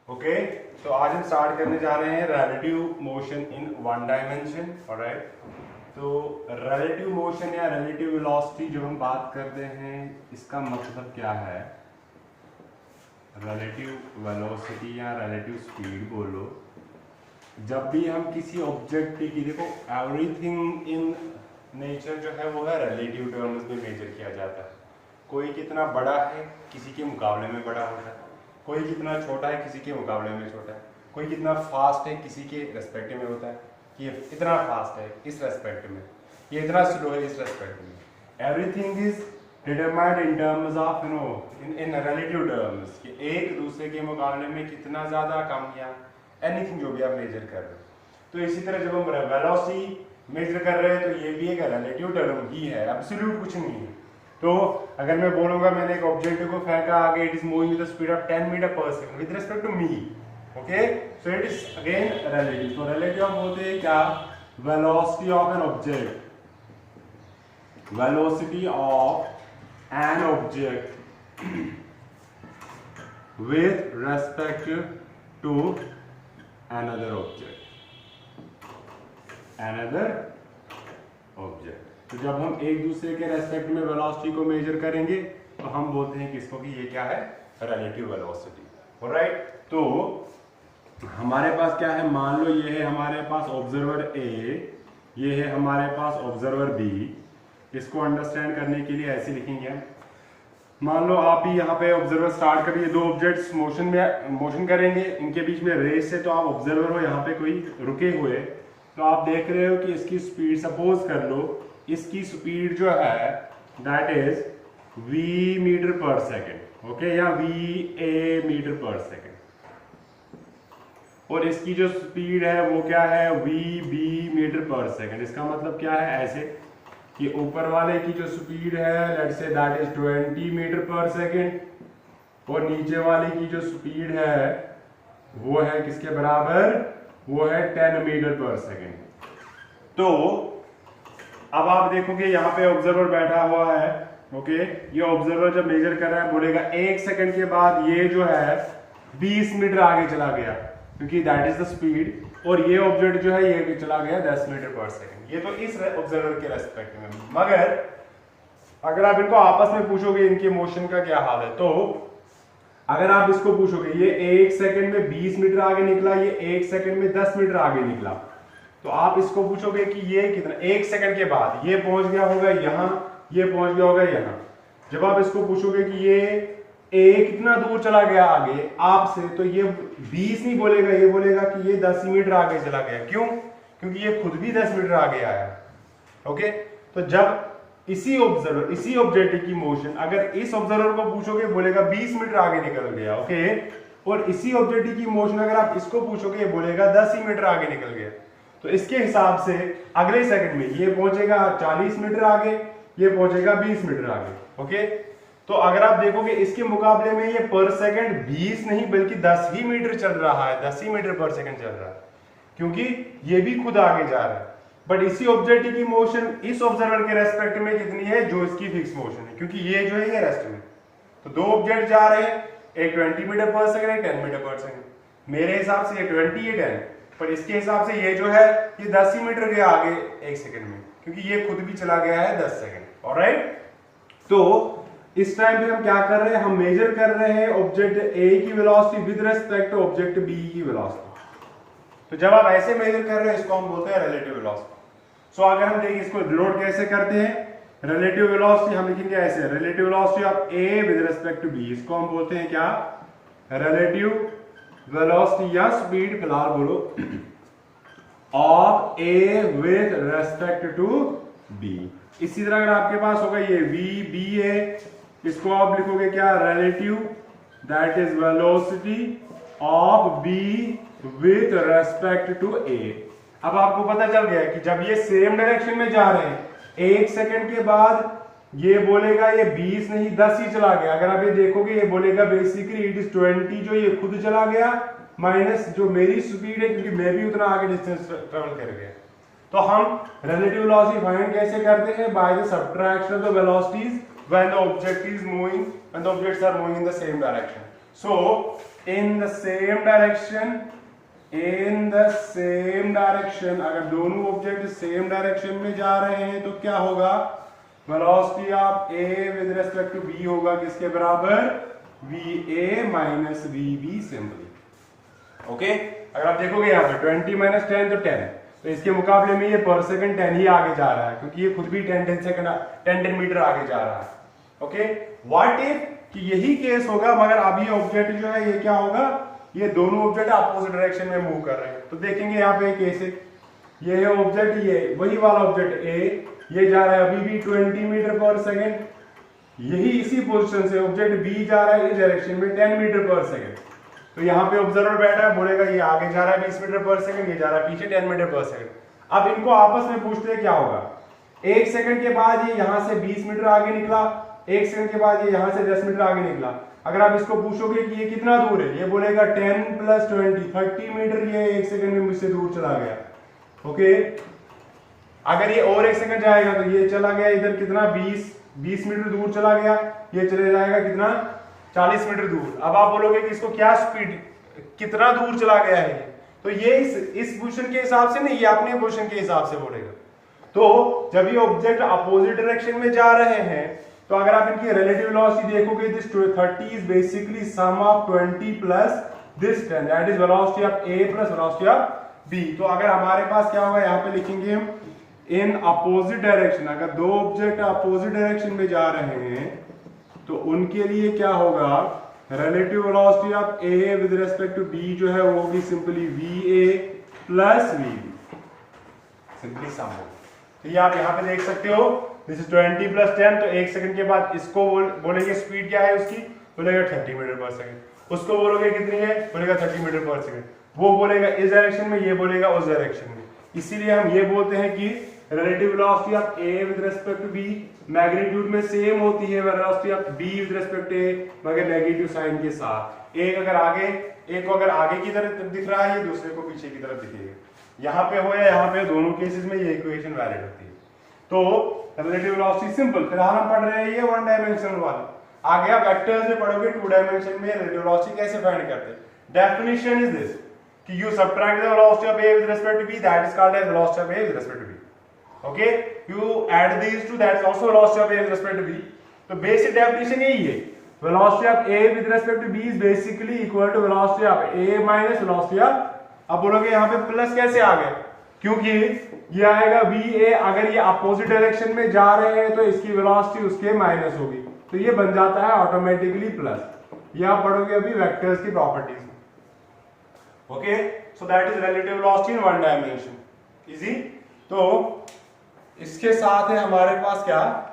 Okay, तो आज हम स्टार्ट करने जा रहे हैं relative motion in one dimension. Alright, तो रिलेटिव मोशन या रिलेटिव वेलोसिटी जो हम बात करते हैं इसका मतलब क्या है। रिलेटिव वेलोसिटी या रिलेटिव स्पीड बोलो, जब भी हम किसी ऑब्जेक्ट की, देखो एवरीथिंग इन नेचर जो है वो है रिलेटिव टर्म्स में मेजर किया जाता है। कोई कितना बड़ा है किसी के मुकाबले में बड़ा होता है, कोई कितना छोटा है किसी के मुकाबले में छोटा है, कोई कितना फास्ट है किसी के रेस्पेक्ट में होता है कि ये इतना फास्ट है इस रेस्पेक्ट में, ये इतना स्लो है इस रेस्पेक्ट में। Everything is determined in terms of in relative terms कि एक दूसरे के मुकाबले में कितना ज़्यादा कम या एनीथिंग जो भी आप मेजर कर रहे हो। तो इसी तरह जब हम वेलोसिटी मेजर कर रहे हैं तो ये भी एक रिलेटिव टर्म ही है, एब्सोल्यूट कुछ नहीं है। तो अगर मैं बोलूंगा मैंने एक ऑब्जेक्ट को फेंका आगे, it is moving with the speed of 10 metre per second with respect to me, okay, so it is again relative. तो रिलेटिव हम बोलते हैं क्या, velocity of an object, velocity of an object with respect to another object। तो जब हम एक दूसरे के रेस्पेक्ट में वेलोसिटी को मेजर करेंगे तो हम बोलते हैं किसको कि ये क्या है, रिलेटिव वेलोसिटी। ऑलराइट, तो हमारे पास क्या है, मान लो ये है हमारे पास ऑब्जर्वर ए, ये है हमारे पास ऑब्जर्वर बी। इसको अंडरस्टैंड करने के लिए ऐसे लिखेंगे, मान लो आप ही यहाँ पे ऑब्जर्वर स्टार्ट करिए, दो ऑब्जेक्ट्स मोशन करेंगे, इनके बीच में रेस है, तो आप ऑब्जर्वर हो यहाँ पे कोई रुके हुए, तो आप देख रहे हो कि इसकी स्पीड, सपोज कर लो इसकी स्पीड जो है that is v metre per second, okay, या va मीटर पर सेकेंड, और इसकी जो स्पीड है वो क्या है, vb मीटर पर सेकेंड। इसका मतलब क्या है, ऐसे कि ऊपर वाले की जो स्पीड है let's say that is 20 metre per second, और नीचे वाले की जो स्पीड है वो है किसके बराबर, वो है 10 मीटर पर सेकेंड। तो अब आप देखोगे यहाँ पे ऑब्जर्वर बैठा हुआ है, ओके, ये ऑब्जर्वर जब मेजर कर रहा है बोलेगा 1 सेकंड के बाद ये जो है 20 मीटर आगे चला गया, क्योंकि दैट इज द स्पीड, और ये ऑब्जेक्ट जो है ये चला गया 10 मीटर पर सेकंड। ये तो इस ऑब्जर्वर के रेस्पेक्ट में। मगर अगर आप इनको आपस में पूछोगे इनके मोशन का क्या हाल है, तो अगर आप इसको पूछोगे ये 1 सेकंड में 20 मीटर आगे निकला, ये 1 सेकंड में 10 मीटर आगे निकला, तो आप इसको पूछोगे कि ये कितना, 1 सेकंड के बाद ये पहुंच गया होगा यहाँ, ये पहुंच गया होगा यहाँ। जब आप इसको पूछोगे कि ये ए कितना दूर चला गया आगे आपसे, तो ये 20 नहीं बोलेगा, ये बोलेगा कि ये 10 मीटर आगे चला गया। क्यों? क्योंकि ये खुद भी 10 मीटर आगे आया। ओके, तो जब इसी ऑब्जर्वर, इसी ऑब्जेक्ट की मोशन अगर इस ऑब्जर्वर को पूछोगे बोलेगा 20 मीटर आगे निकल गया, ओके, और इसी ऑब्जेक्ट की मोशन अगर आप इसको पूछोगे बोलेगा 10 ही मीटर आगे निकल गया। तो इसके हिसाब से अगले सेकंड में ये पहुंचेगा 40 मीटर आगे, ये पहुंचेगा 20 मीटर आगे। ओके, तो अगर आप देखोगे इसके मुकाबले में ये पर सेकंड 20 नहीं बल्कि 10 ही मीटर चल रहा है, 10 ही मीटर पर सेकंड चल रहा है, क्योंकि ये भी खुद आगे जा रहा है। बट इसी ऑब्जेक्ट की मोशन इस ऑब्जर्वर के रेस्पेक्ट में कितनी है, जो इसकी फिक्स मोशन है, क्योंकि ये जो है ये रेस्ट में। तो दो ऑब्जेक्ट जा रहे हैं, एक 20 मीटर पर सेकंड, एक 10 मीटर पर सेकंड। मेरे हिसाब से ये 20 ये 10, पर इसके हिसाब से ये जो है ये 10 ही मीटर गया आगे 1 सेकंड में, क्योंकि ये खुद भी चला गया है 10 सेकंड। ऑलराइट, तो इस टाइम पे हम क्या कर रहे हैं, हम मेजर कर रहे हैं ऑब्जेक्ट ए की velocity with respect to object B की वेलोसिटी। तो जब आप ऐसे मेजर कर रहे हैं इसको हम बोलते हैं रिलेटिव वेलोसिटी। सो अगर हम देखिए इसको डिनोट कैसे करते हैं, रिलेटिव वेलोसिटी हम लिखेंगे ऐसे, relative velocity of A with respect to B, इसको हम बोलते हैं क्या, रिलेटिव वेलोसिटी या स्पीड, फिलहाल बोलो, of A with respect to B. इसी तरह अगर आपके पास होगा ये वी बी है, इसको आप लिखोगे क्या, relative that is velocity of B with respect to A. अब आपको पता चल गया कि जब ये सेम डायरेक्शन में जा रहे हैं, 1 सेकंड के बाद ये बोलेगा ये 20 नहीं 10 ही चला गया। अगर आप ये देखोगे ये बोलेगा बेसिकली इट इज 20, जो ये खुद चला गया माइनस जो मेरी स्पीड है, क्योंकि मैं भी उतना आगे डिस्टेंस ट्रेवल कर गया। तो हम रिलेटिव वेलोसिटी फाइंड कैसे करते हैं, by the subtraction of the velocities when the object is moving, when the objects are moving in the same direction. So in the same direction, in the same direction, अगर दोनों object same direction में जा रहे हैं तो क्या होगा, velocity of A with respect to B होगा किसके बराबर, va minus vb simply. Okay, अगर आप देखोगे यहाँ पे 20 माइनस 10 तो 10, तो इसके मुकाबले में ये पर सेकंड 10 ही आगे जा रहा है, क्योंकि ये खुद भी 10 मीटर आगे जा रहा है। ओके, व्हाट इफ कि यही केस होगा, मगर अब ये ऑब्जेक्ट जो है ये क्या होगा, ये दोनों ऑब्जेक्ट अपोजिट डायरेक्शन में मूव कर रहे हैं। तो देखेंगे यहाँ पे केस है, ये है ऑब्जेक्ट, ये वही वाला ऑब्जेक्ट ए, ये जा रहा है अभी भी 20 मीटर पर सेकेंड, यही इसी पोजीशन से ऑब्जेक्ट बी जा रहा है इस डायरेक्शन में 10 मीटर पर सेकेंड। तो यहाँ पे ऑब्जर्वर बैठा है, बोलेगा ये आगे जा रहा है 20 मीटर पर सेकेंड, ये जा रहा है पीछे 10 मीटर पर सेकेंड। अब इनको आपस में पूछते हैं क्या होगा, 1 सेकंड के बाद ये यहाँ से 20 मीटर आगे निकला, 1 सेकंड के बाद ये यहाँ से 10 मीटर आगे निकला। अगर आप इसको पूछोगे कि ये कितना दूर है, ये बोलेगा 10 प्लस 20 30 मीटर, ये 1 सेकंड में मुझसे दूर चला गया। ओके, अगर ये और 1 सेकंड जाएगा तो ये चला गया इधर कितना 20 मीटर दूर चला गया, ये चले जाएगा कितना 40 मीटर दूर। अब आप बोलोगे कि इसको क्या स्पीड, कितना दूर चला गया है, तो ये इस पोजीशन के हिसाब से नहीं, ये अपने पोजीशन के हिसाब से बोलेगा। तो जब ये ऑब्जेक्ट अपोजिट डायरेक्शन में जा रहे हैं, तो अगर आप इनकी रिलेटिव वेलोसिटी देखोगे, this 30 is basically sum of 20 plus this 10, that is velocity of A plus velocity of B. तो अगर हमारे पास क्या होगा, यहाँ पे लिखेंगे हम इन अपोजिट डायरेक्शन, अगर दो ऑब्जेक्ट अपोजिट डायरेक्शन में जा रहे हैं तो उनके लिए क्या होगा, relative velocity of A with respect to B जो है वो होगी simply va plus vb, simply sum होगा। तो ये आप यहाँ पे देख सकते हो, दिस इज 20 प्लस 10, तो 1 सेकंड के बाद इसको बोलेंगे स्पीड क्या है उसकी, बोलेगा 30 मीटर पर सेकंड। उसको बोलोगे कितनी है, बोलेगा 30 मीटर पर सेकंड। वो बोलेगा इस डायरेक्शन में, ये बोलेगा उस डायरेक्शन में। इसीलिए हम ये बोलते हैं कि relative velocity of A with respect to B magnitude में सेम होती है velocity of B with respect to A, मगर नेगेटिव साइन के साथ। एक को अगर आगे की तरफ दिख रहा है, ये दूसरे को पीछे की तरफ दिखेगा। यहाँ पे हो या यहाँ पे, दोनों केसेस में ये इक्वेशन वैलिड होती है। तो रिलेटिव वेलोसिटी सिंपल, फिलहाल हम पढ़ रहे हैं ये 1 डायमेंशनल वाला। आगे आप वेक्टर्स में पढ़ोगे 2 डायमेंशन में रिलेटिव वेलोसिटी कैसे फाइंड करते हैं। डेफिनेशन इज दिस कि you subtract the velocity of a with respect to b, that is called as velocity of a with respect to b. Okay, you add these two, that's also velocity of a with respect to b. तो basic definition यही है, velocity of a with respect to b is basically equal to velocity of a minus velocity of, अब बोलोगे यहाँ पे plus कैसे आ गए, क्योंकि ये आएगा va, अगर ये अपोजिट डायरेक्शन में जा रहे हैं तो इसकी वेलोसिटी उसके माइनस होगी, तो ये बन जाता है ऑटोमेटिकली प्लस। ये आप पढ़ोगे अभी वेक्टर्स की properties. Okay, so that is relative velocity in 1 dimension, easy. तो इसके साथ है हमारे पास क्या,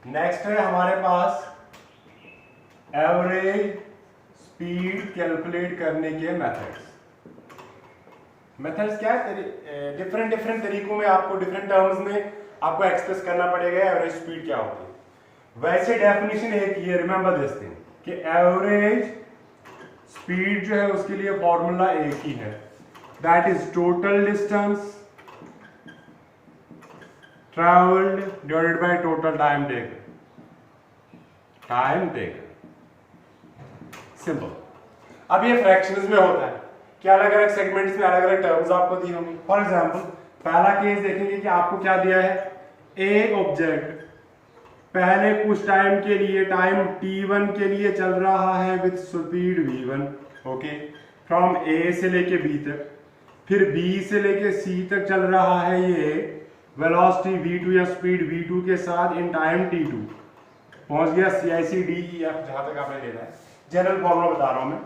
नेक्स्ट है हमारे पास एवरेज स्पीड कैलकुलेट करने के मेथड्स क्या है, डिफरेंट तरीकों में आपको डिफरेंट टर्म्स में आपको एक्सप्रेस करना पड़ेगा एवरेज स्पीड क्या होती है। वैसे डेफिनेशन है कि ये रिमेंबर दिस थिंग कि एवरेज स्पीड जो है उसके लिए फॉर्मूला एक ही है, that is total distance traveled divided by total time taken, simple. अब ये फ्रैक्शंस में होता है कि अलग अलग सेगमेंट्स में अलग अलग टर्म्स आपको दी होंगी। फॉर एग्जांपल पहला केस देखेंगे कि आपको क्या दिया है, एक ऑब्जेक्ट पहले कुछ टाइम के लिए, टाइम t1 के लिए चल रहा है with speed v1, okay, from a से लेके b तक, फिर b से लेके c तक चल रहा है ये वेलोसिटी v2 या स्पीड v2 के साथ इन टाइम t2, पहुंच गया CIC DEF जहां तक आपने लेना है, जनरल फॉर्मूला बता रहा हूं मैं।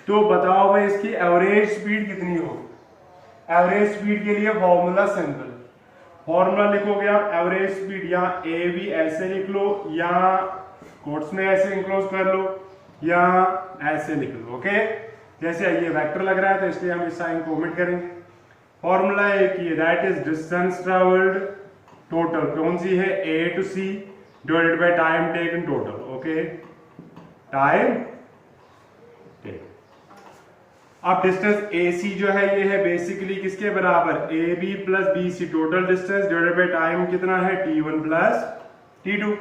तो बताओ भाई इसकी एवरेज स्पीड कितनी होगी। एवरेज स्पीड के लिए फॉर्मूला सिंपल, फॉर्मूला लिखोगे आप एवरेज स्पीड, या ए बी ऐसे लिख लो, या कोट्स में ऐसे इंक्लोज कर लो, या ऐसे लिख लो। ओके, जैसे ये वेक्टर लग रहा है तो इसलिए हम इस साइन को ओमिट करेंगे। फॉर्मूला एक ही है, that is distance travelled total, कौन सी है, A to C divided by time taken total. Okay, time taken. अब डिस्टेंस ए सी जो है ये है बेसिकली किसके बराबर, A B plus B C, total distance divided by time कितना है, t1 प्लस t2।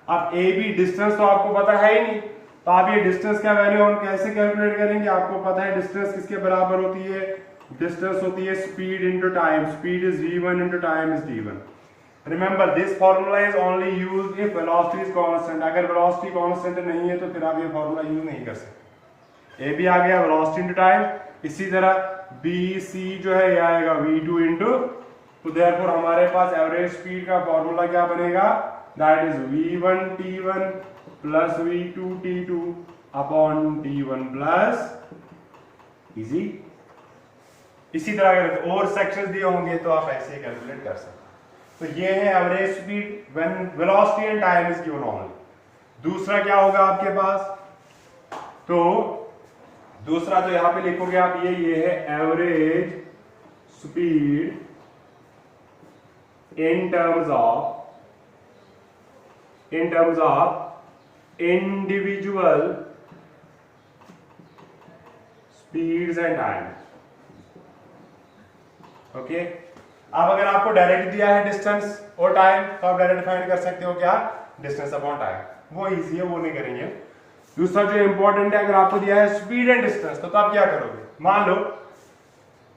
अब ए बी डिस्टेंस तो आपको पता है ही नहीं, तो आप ये डिस्टेंस का वैल्यू हम कैसे कैलकुलेट करेंगे, आपको पता है डिस्टेंस किसके बराबर होती है, डिस्टेंस होती है speed into time, speed is v1 into time is t1। Remember this formula is only used if velocity is constant, अगर वेलोसिटी कांस्टेंट नहीं है तो फिर आप ये फॉर्मूला यूज नहीं कर सकते। ए बी आ गया वेलोसिटी इनटू टाइम, इसी तरह बी सी जो है ये आएगा v2 इनटू, तो देयरफॉर हमारे पास एवरेज स्पीड का फॉर्मूला क्या बनेगा, that is v1 t1 plus v2 t2 upon t1 plus easy. इसी तरह अगर और सेक्शंस दिए होंगे तो आप ऐसे कैलकुलेट कर सकते हैं। तो ये है average speed when velocity and time is given only. दूसरा क्या होगा आपके पास, तो दूसरा जो यहां पे लिखोगे आप ये है average speed in terms of individual speeds and time. Okay, अब अगर आपको डायरेक्ट दिया है डिस्टेंस और टाइम तो आप डायरेक्ट फाइंड कर सकते हो क्या, डिस्टेंस अपॉन टाइम, वो इजी है, वो नहीं करेंगे। दूसरा जो इंपॉर्टेंट है, अगर आपको दिया है स्पीड एंड डिस्टेंस तो आप क्या करोगे, मान लो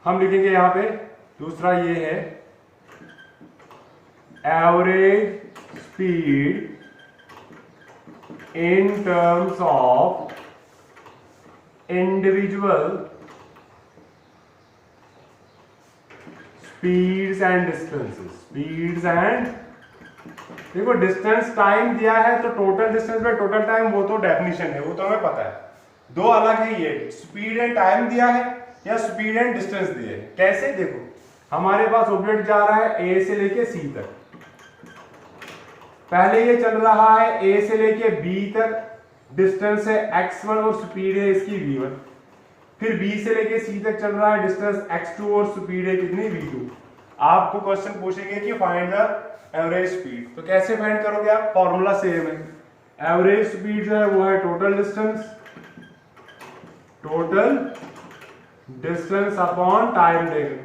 हम लिखेंगे यहां पे, दूसरा ये है average speed in terms of individual speeds and distances, speeds and, देखो डिस्टेंस टाइम दिया है तो total distance by total time वो तो डेफिनेशन है, वो तो हमें पता है, दो अलग है। ये स्पीड एंड टाइम दिया है या स्पीड एंड डिस्टेंस दिए है, कैसे, देखो हमारे पास ऑब्जेक्ट जा रहा है ए से लेके सी तक, पहले ये चल रहा है ए से लेके बी तक, डिस्टेंस है x1 और स्पीड है इसकी v1, फिर बी से लेके सी तक चल रहा है, डिस्टेंस x2 और स्पीड है कितनी, v2। आपको क्वेश्चन पूछेंगे कि फाइंड द एवरेज स्पीड, तो कैसे फाइंड करोगे आप, फॉर्मूला सेम है, एवरेज स्पीड जो है वो है total distance upon time taken.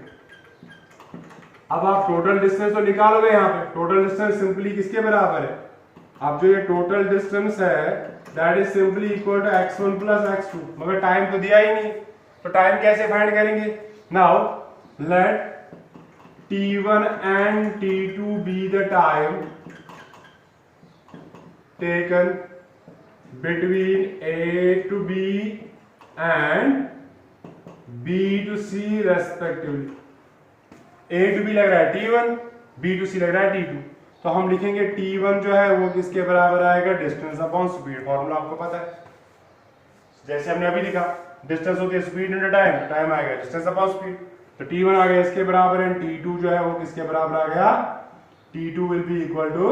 अब आप टोटल डिस्टेंस तो निकालोगे यहाँ पे, टोटल डिस्टेंस सिंपली किसके बराबर है, अब जो ये टोटल डिस्टेंस है that is simply equal to x1 plus x2, मगर टाइम तो दिया ही नहीं, तो टाइम कैसे फाइंड करेंगे, now let t1 and t2 be the time taken between a to b and b to c respectively। a to b लग रहा है t1, b to c लग रहा है t2, तो हम लिखेंगे t1 जो है वो किसके बराबर आएगा, डिस्टेंस अपॉन स्पीड, फॉर्मूला आपको पता है, जैसे हमने अभी लिखा डिस्टेंस होती है स्पीड इंटू टाइम, टाइम आएगा डिस्टेंस अपॉन स्पीड, तो t1 आ गया इसके बराबर है, t2 जो है वो किसके बराबर आ गया, t2 will be equal to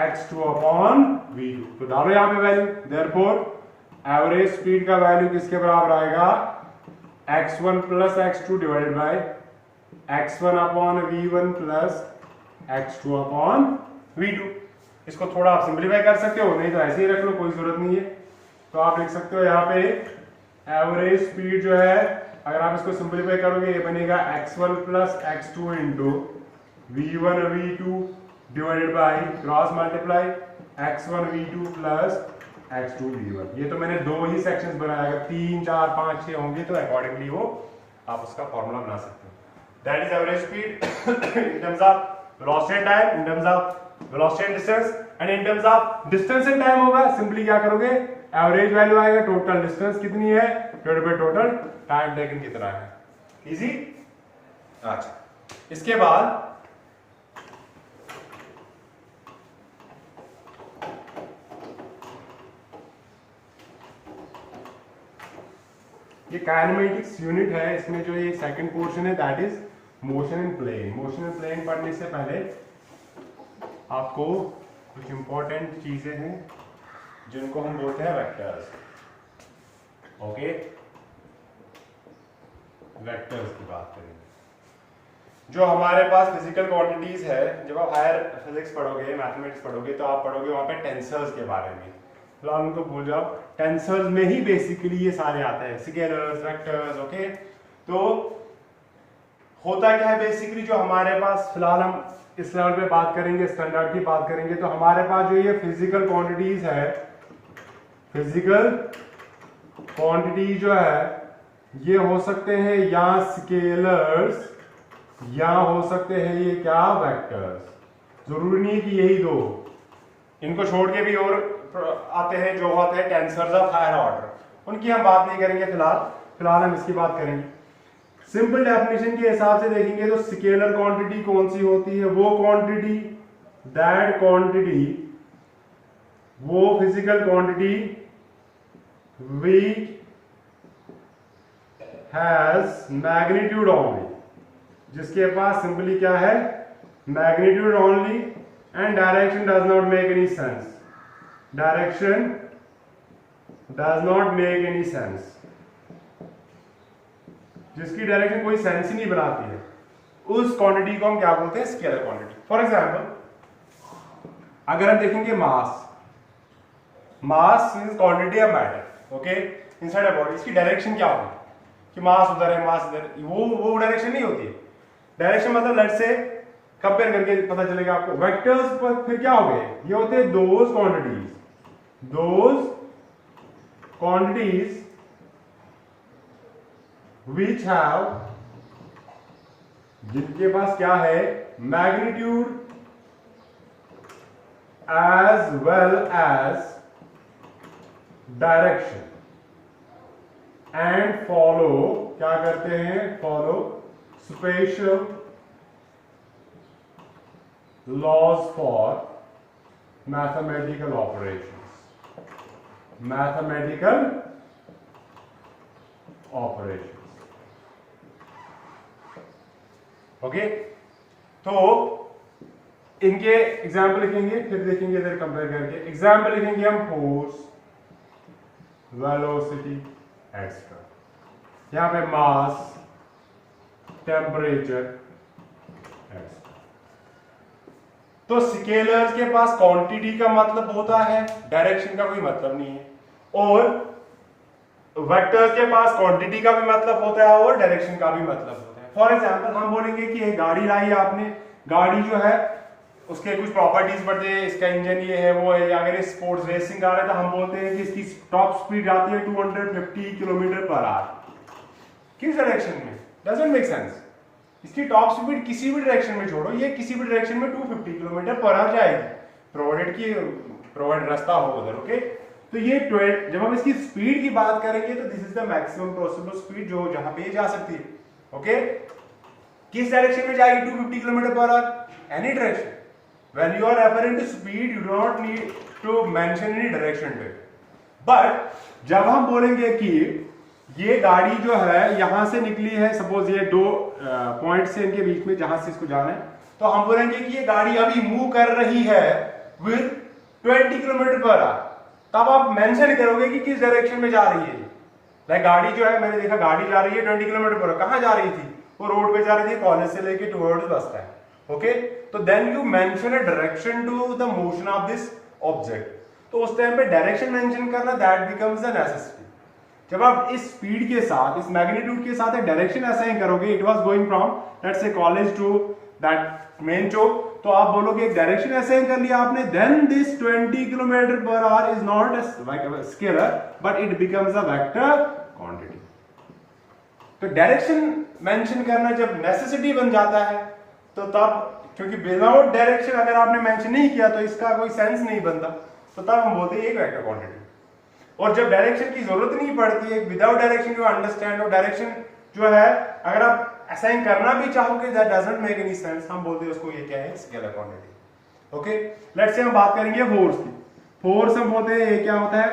x2 upon v2। तो डालो यहां पे वैल्यू, देयरफॉर एवरेज स्पीड का वैल्यू किसके बराबर आएगा, x1 plus x2 divided by x1 upon v1 plus x2 upon v2। इसको थोड़ा आप सिंप्लीफाई कर सकते हो, नहीं तो ऐसे ही रख लो, कोई जरूरत नहीं है। तो आप लिख सकते हो यहाँ पे एवरेज स्पीड जो है, अगर आप इसको सिंप्लीफाई करोगे ये बनेगा x1 plus x2 into v1 v2 divided by cross multiply x1 v2 plus x2 v1। ये तो मैंने दो ही सेक्शंस बनाया, अगर 3 4 5 6 होंगे तो अकॉर्डिंगली वो आप उसका फॉर्मूला बना सकते हो। That is average speed in terms of velocity and time, in terms of velocity and distance, and in terms of distance and time होगा सिंपली क्या करोगे, एवरेज वैल्यू आएगा टोटल डिस्टेंस कितनी है divided by total time taken कितना है, easy. अच्छा, इसके बाद ये काइनेमेटिक्स यूनिट है, इसमें जो ये सेकंड पोर्शन है that is motion in plane. Motion in plane पढ़ने से पहले आपको कुछ इंपॉर्टेंट चीजें हैं जिनको हम बोलते हैं वेक्टर्स। ओके, वेक्टर्स की बात करेंगे। जो हमारे पास फिजिकल क्वांटिटीज है, जब आप हायर फिजिक्स पढ़ोगे, मैथमेटिक्स पढ़ोगे, तो आप पढ़ोगे वहां पे टेंसर्स के बारे में। फिलहाल उनको भूल जाओ, टेंसर्स में ही बेसिकली ये सारे आते हैं, स्केलर्स, वेक्टर्स। ओके, तो होता क्या है बेसिकली, जो हमारे पास फिलहाल हम इस लेवल पे बात करेंगे, स्टैंडर्ड की बात करेंगे, तो हमारे पास जो ये फिजिकल क्वांटिटीज है, फिजिकल क्वांटिटी जो है ये हो सकते हैं या स्केलर्स या हो सकते हैं ये क्या, वेक्टर्स। जरूरी नहीं है कि यही दो, इनको छोड़ के भी और आते हैं जो होते हैं टेंसर्स ऑफ हायर ऑर्डर। उनकी हम बात नहीं करेंगे फिलहाल हम इसकी बात करेंगे। सिंपल डेफिनेशन के हिसाब से देखेंगे तो स्केलर क्वांटिटी कौन सी होती है, वो क्वांटिटी, दैट क्वांटिटी, वो physical quantity which has magnitude only, जिसके पास सिंपली क्या है, magnitude only, and direction does not make any sense, direction does not make any sense, जिसकी डायरेक्शन कोई सेंस ही नहीं बनाती है, उस क्वांटिटी को हम क्या बोलते हैं, स्केलर क्वांटिटी। फॉर एग्जांपल अगर हम देखेंगे mass is quantity of matter, okay, inside a body, इसकी डायरेक्शन क्या होगी कि मास उधर है, मास इधर, वो डायरेक्शन नहीं होती है। डायरेक्शन मतलब लेट्स से कंपेयर करके पता चलेगा आपको। वेक्टर्स पर फिर क्या हो गए, ये होते हैं दोज क्वांटिटीज which have, जिनके पास क्या है, magnitude as well as direction, and follow, क्या करते हैं, follow special laws for mathematical operations। Okay, तो इनके एग्जाम्पल लिखेंगे, फिर देखेंगे इधर कंपेयर करके। एग्जाम्पल लिखेंगे हम फोर्स, वेलोसिटी एक्स्ट्रा, यहां पे मास, टेम्परेचर एक्स्ट्रा। तो स्केलर्स के पास क्वांटिटी का मतलब होता है, डायरेक्शन का कोई मतलब नहीं है, और वेक्टर्स के पास क्वांटिटी का भी मतलब होता है और डायरेक्शन का भी मतलब होता है। फॉर एग्जाम्पल हम बोलेंगे कि एक गाड़ी लाई है आपने, गाड़ी जो है उसके कुछ प्रॉपर्टीज बढ़ते हैं, इसका इंजन ये है वो है, अगर ये स्पोर्ट्स रेसिंग कार है तो हम बोलते हैं कि इसकी टॉप स्पीड आती है 250 किलोमीटर पर आवर। किस डायरेक्शन में, डजंट मेक सेंस। इसकी टॉप स्पीड किसी भी डायरेक्शन में छोड़ो, ये किसी भी डायरेक्शन में 250 किलोमीटर पर आवर जाएगी, प्रोवाइडेड रास्ता हो उधर। ओके, तो ये जब हम इसकी स्पीड की बात करेंगे तो this is the maximum possible speed जो जहां पे जा सकती है। ओके, किस डायरेक्शन में जाएगी 250 kilometre per hour, any direction. When you are referring to speed you do not need to mention any direction to it. But जब हम बोलेंगे कि ये गाड़ी जो है यहां से निकली है, सपोज ये दो पॉइंट से इनके बीच में जहां से इसको जाना है, तो हम बोलेंगे कि ये गाड़ी अभी मूव कर रही है विद 20 किलोमीटर पर आवर। तब आप मेंशन करोगे कि किस डायरेक्शन में जा रही है। लाइक गाड़ी जो है, मैंने देखा गाड़ी जा रही है 20 किलोमीटर पर, कहां जा रही थी, वो रोड पे जा रही थी, कॉलेज से लेके टुवर्ड्स बस स्टैंड। ओके, तो then you mention a direction to the motion of this object. तो उस टाइम पे डायरेक्शन मेंशन करना दैट बिकम्स द नेसेसिटी। जब आप इस स्पीड के साथ, इस मैग्नीट्यूड के साथ एक डायरेक्शन असाइन करोगे, it was going from let's say college to that main चौक, तो आप बोलोगे एक डायरेक्शन असाइन कर लिया आपने, then this 20 kilometre per hour is not a scalar but it becomes a vector quantity. तो डायरेक्शन मेंशन करना जब नेसेसिटी बन जाता है तो तब, क्योंकि विदाउट डायरेक्शन अगर आपने मेंशन नहीं किया तो इसका कोई सेंस नहीं बनता, तो तब हम बोलते हैं एक वेक्टर क्वांटिटी। और जब डायरेक्शन की जरूरत नहीं पड़ती है, विदाउट डायरेक्शन यू अंडरस्टैंड, और डायरेक्शन जो है अगर आप असाइन करना भी चाहोगे that doesn't make any sense, हम बोलते हैं उसको ये क्या है, scalar quantity. Okay, let's say हम बात करेंगे फोर्स की। फोर्स हम बोलते हैं ये क्या होता है,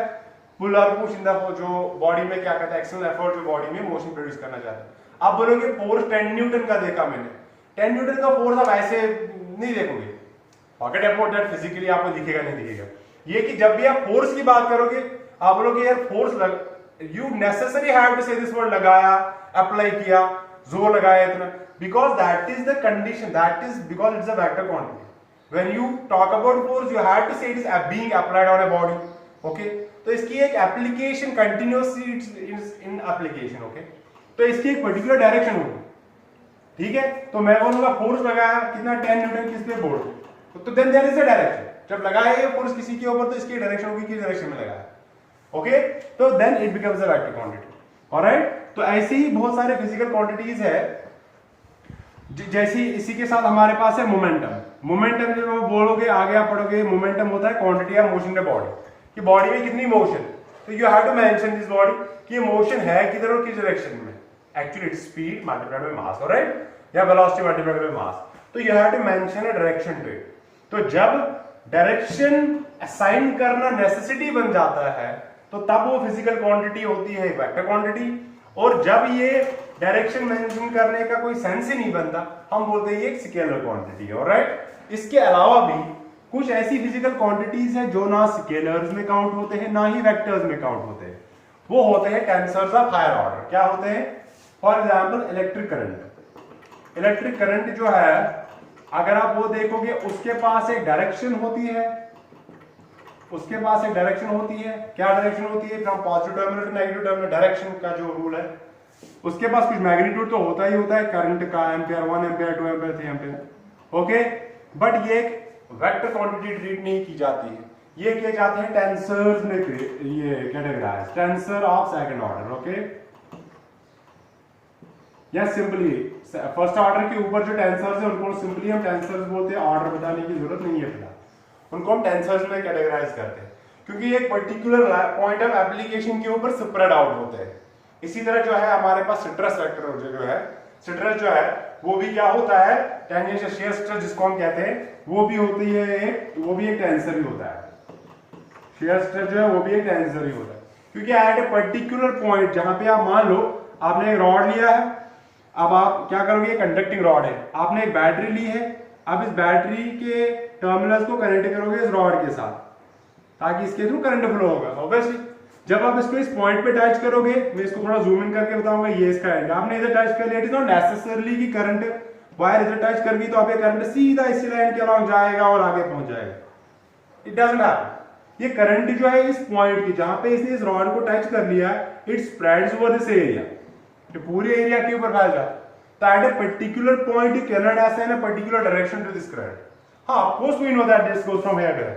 पुल और पुश इन द जो बॉडी में क्या कहता है एक्सटर्नल एफर्ट जो बॉडी में मोशन प्रोड्यूस करना चाहता है। आप बोलोगे फोर्स 10 न्यूटन का देखा मैंने, 10 न्यूटन का फोर्स आप ऐसे नहीं देखोगे, पॉकेट एफर्ट दैट फिजिकली आपको दिखेगा नहीं दिखेगा। ये कि जब भी आप फोर्स की बात करोगे आप बोलोगे यार force you necessary have to say this word लगाया, अप्लाई किया, जोर लगाया इतना, because that is the condition, that is because it's a vector quantity. When you talk about force, you have to say it is being applied on a body. Okay? तो इसकी एक application continuously in application, okay, तो इसकी एक particular direction होगी, ठीक है। तो मैं बोलूंगा फोर्स लगाया कितना 10 न्यूटन किस पे बोर्ड, तो then there is a direction. जब लगाया ये फोर्स किसी के ऊपर तो इसकी डायरेक्शन होगी किस डायरेक्शन में लगाया, ओके, तो then it becomes a vector quantity. Alright, तो ऐसे ही बहुत सारे फिजिकल क्वांटिटीज है, जैसी इसी के साथ हमारे पास है मोमेंटम। मोमेंटम जब आप बोलोगे आगे आप पढ़ोगे, मोमेंटम होता है quantity of motion in body, कि बॉडी में कितनी मोशन, तो you have to mention this body कि ये मोशन है किधर और किस डायरेक्शन में। Actually it's speed multiplied by mass, alright, या वेलोसिटी मल्टीप्लाइड बाय मास, तो you have to mention a direction to it. तो जब डायरेक्शन असाइन करना नेसेसिटी बन जाता है तो तब वो फिजिकल क्वांटिटी होती है वेक्टर क्वांटिटी, और जब ये डायरेक्शन मेंशन करने का कोई सेंस ही नहीं बनता हम बोलते हैं ये एक स्केलर क्वांटिटी है, ऑलराइट। इसके अलावा भी कुछ ऐसी फिजिकल क्वांटिटीज हैं जो ना स्केलर्स में काउंट होते हैं ना ही वेक्टर्स में काउंट होते हैं, वो होते हैं टेंसर्स ऑफ हायर ऑर्डर। क्या होते हैं? For example electric current. Electric current जो है अगर आप वो देखोगे उसके पास एक डायरेक्शन होती है, उसके पास एक डायरेक्शन होती है। क्या डायरेक्शन होती है? From positive terminal to negative terminal, direction का जो रूल है। उसके पास कुछ मैग्नीट्यूड तो होता ही होता है करंट का, ampere 1 ampere 2 ampere 3 ampere, okay, but ये एक वेक्टर क्वांटिटी ट्रीट नहीं की जाती है, ये किए जाते हैं टेंसर्स में, ये categorise tensor of second order, okay, या सिंपली फर्स्ट ऑर्डर के ऊपर जो टेंसर्स है उनको सिंपली हम टेंसर्स बोलते हैं, ऑर्डर बताने की जरूरत नहीं है फिलहाल, उनको हम टेंसर्स में कैटेगराइज करते हैं क्योंकि एक पर्टिकुलर पॉइंट ऑफ एप्लीकेशन के ऊपर स्प्रेड आउट होते हैं। इसी तरह जो है हमारे पास सिट्रस वेक्टर जो है, सिट्रस जो है वो भी क्या होता है, टेंजेंशियल शियर स्ट्रेस जिसको हम कहते हैं, वो भी होती है, वो भी एक टेंसर ही होता है। शियर स्ट्रेस जो है वो भी एक टेंसर ही होता है क्योंकि एट ए पर्टिकुलर पॉइंट जहां पे आप मान लो आपने एक रॉड लिया है, अब आप क्या करोगे, कंडक्टिंग रॉड है, आपने एक बैटरी ली है, अब इस बैटरी के टर्मिनल्स को कनेक्ट करोगे इस रॉड के साथ ताकि इसके थ्रू करंट फ्लो होगा। ऑब्वियसली जब आप इसको इस पॉइंट पे टच करोगे, मैं इसको थोड़ा जूम इन करके बताऊंगा, ये इसका एंड, आपने इधर टच कर लिया, इट इज नॉट नेसेसरली कि करंट वायर इधर टच कर गई तो आप ये करंट सीधा इसी लाइन के अलॉन्ग जाएगा और आगे पहुंच जाएगा, इट डजंट हैपन। ये करंट जो है इस पॉइंट की जहां पे इसने इस रॉड को टच कर लिया, it spreads over this area, ये पूरे एरिया के ऊपर फैल जाता है। तो at a particular point you can not assign a particular direction to this current. Of course we know that this goes from here to here.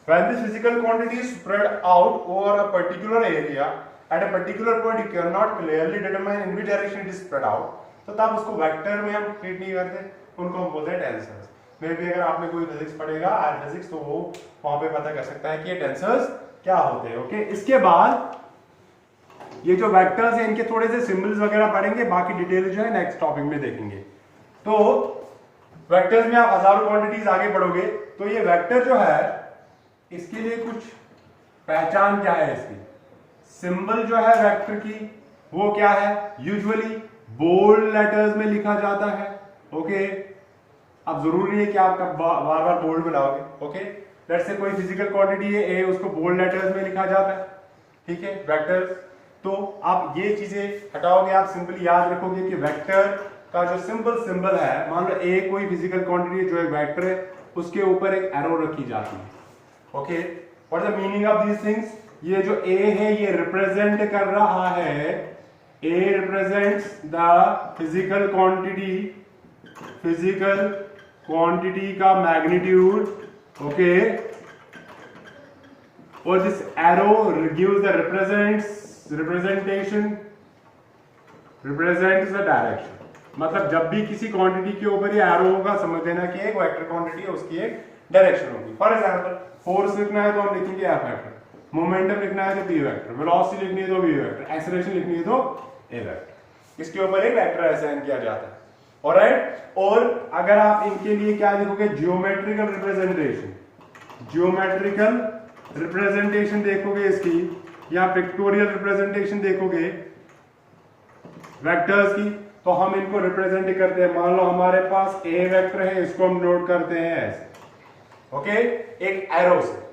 When this physical quantity is spread out over a particular area, at a particular point you cannot clearly determine in which direction it is spread out. तो तब उसको vector में हम treat नहीं करते, उनको हम बोलते हैं टेंसर्स। मे भी अगर आपने कोई फिजिक्स पढ़ेगा आर फिजिक्स तो वो वहां पे पता कर सकता है कि ये टेंसर्स क्या होते हैं, ओके। इसके बाद ये जो वेक्टर्स हैं इनके थोड़े से सिंबल्स वगैरह पढ़ेंगे, बाकी डिटेल जो है नेक्स्ट टॉपिक में देखेंगे। तो वेक्टर्स में आप हजारों क्वांटिटीज आगे पढ़ोगे, तो ये वेक्टर जो है इसके लिए कुछ पहचान क्या है, इसकी सिंबल जो है वेक्टर की वो क्या है, यूजुअली बोल्ड लेटर्स में लिखा जाता है, ओके। अब जरूरी नहीं है कि आप बार बार बोल्ड में लाओगे, ओके। लेट्स से कोई फिजिकल क्वांटिटी है ए, उसको बोल्ड लेटर्स में लिखा जाता है, ठीक है, वेक्टर्स। तो आप ये चीजें हटाओगे, आप सिंपली याद रखोगे कि वेक्टर का जो सिंबल है, मान लो ए कोई फिजिकल क्वांटिटी जो एक वेक्टर है उसके ऊपर एक एरो रखी जाती है, okay. What is the meaning of these things? ये जो ए है ये रिप्रेजेंट कर रहा है, A represents the physical quantity का मैग्नीट्यूड, ओके, और this arrow gives the represents the direction। मतलब जब भी किसी क्वांटिटी के ऊपर ये एरो होगा समझ लेना कि एक वेक्टर क्वांटिटी है, उसकी एक डायरेक्शन होगी। फॉर एग्जांपल फोर्स लिखना है तो हम लिखेंगे एफ वेक्टर, मोमेंटम लिखना है तो बी वेक्टर, वेलोसिटी लिखनी है तो बी वेक्टर, एक्सेलरेशन लिखनी है तो ए वेक्टर। इसके ऊपर एक वेक्टर असाइन किया जाता है, ऑलराइट। और अगर आप इनके लिए क्या लिखोगे, जियोमेट्रिकल रिप्रेजेंटेशन देखोगे इसकी, या पिक्टोरियल रिप्रेजेंटेशन देखोगे वेक्टर्स की, तो हम इनको रिप्रेजेंट करते हैं। मान लो हमारे पास ए वेक्टर है, इसको हम नोट करते हैं ऐसे, ओके, एक एरो से।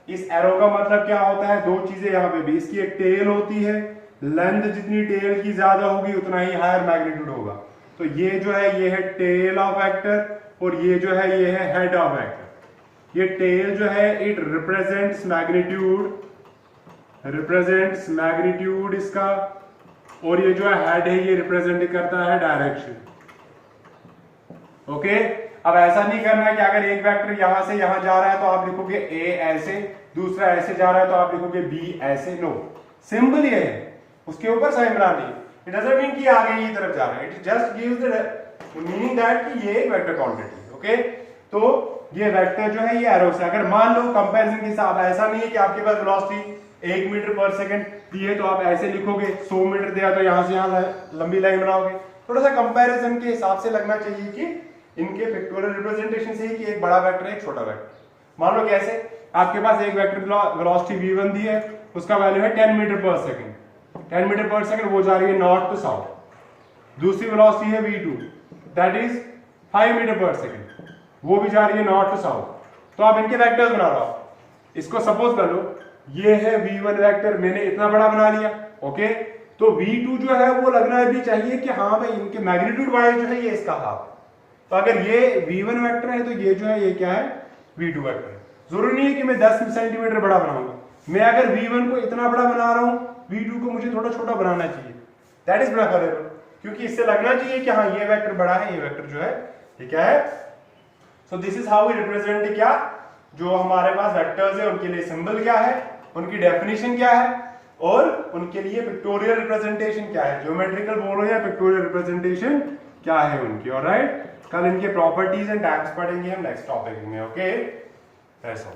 इस एरो का मतलब क्या होता है, दो चीजें यहां पे भी, इसकी एक टेल होती है, लेंथ जितनी टेल की ज्यादा होगी उतना ही हायर मैग्नीट्यूड होगा। तो ये जो है ये है टेल ऑफ वेक्टर, और ये जो है ये है हेड ऑफ वेक्टर। ये टेल जो है इट रिप्रेजेंट्स मैग्नीट्यूड इसका, और ये जो है हेड है ये रिप्रेजेंट करता है डायरेक्शन। ओके, अब ऐसा नहीं करना है कि अगर एक वेक्टर यहां से यहां जा रहा है तो आप लिखोगे ए ऐसे, दूसरा ऐसे जा रहा है तो आप लिखोगे बी ऐसे। नो, सिंपल ये है, उसके ऊपर साइन बना दी। इट डजंट मीन कि आगे ये तरफ जा रहा है, it just gives the meaning that कि ये एक वेक्टर क्वांटिटी। ओके, तो ये वेक्टर जो है ये एरो से, अगर मान लो कंपैरिजन के हिसाब, ऐसा नहीं है कि आपके पास वेलोसिटी 1 मीटर पर सेकंड दी है तो आप ऐसे लिखोगे, 100 मीटर दिया तो यहां से यहां लंबी लाइन बनाओगे। थोड़ा सा कंपैरिजन के हिसाब से लगना चाहिए कि इनके पिक्टोरियल रिप्रेजेंटेशन से ही कि एक बड़ा वेक्टर है एक छोटा वेक्टर। मान लो कैसे, आपके पास एक वेक्टर वेलोसिटी v1 दी है, उसका वैल्यू है 10 metre per second. 10 metre per second वो जा रही है नॉर्थ टू साउथ। दूसरी वेलोसिटी है v2, that is 5 metre per second, वो भी जा रही है नॉर्थ टू साउथ। तो आप इनके वेक्टर्स बना रहा हो, इसको सपोज कर लो ये है v1 वेक्टर, मैंने इतना बड़ा बना लिया। ओके, तो v2 जो है वो लगना भी चाहिए कि हाँ भाई इनके मैग्नीट्यूड वाइज जो है ये इसका हाफ। तो अगर ये v1 वेक्टर है तो ये जो है ये क्या है, v2 वेक्टर है। जरूरी नहीं है कि मैं 10 सेंटीमीटर बड़ा बनाऊंगा, मैं अगर v1 को इतना बड़ा बना रहा हूं, v2 को मुझे थोड़ा छोटा बनाना चाहिए, दैट इज प्रेफरेबल, क्योंकि इससे लगना चाहिए कि हाँ ये वेक्टर बड़ा है, ये वेक्टर जो है ये क्या है। So this is how we represent क्या, जो हमारे पास वेक्टर्स है उनके लिए सिंबल क्या है, उनकी डेफिनेशन क्या है, और उनके लिए पिक्टोरियल रिप्रेजेंटेशन क्या है, ज्योमेट्रिकल बोलो या पिक्टोरियल रिप्रेजेंटेशन क्या है उनकी। ऑलराइट, कल इनके प्रॉपर्टीज एंड टाइप्स पढ़ेंगे हम नेक्स्ट टॉपिक में। ओके, ऐसा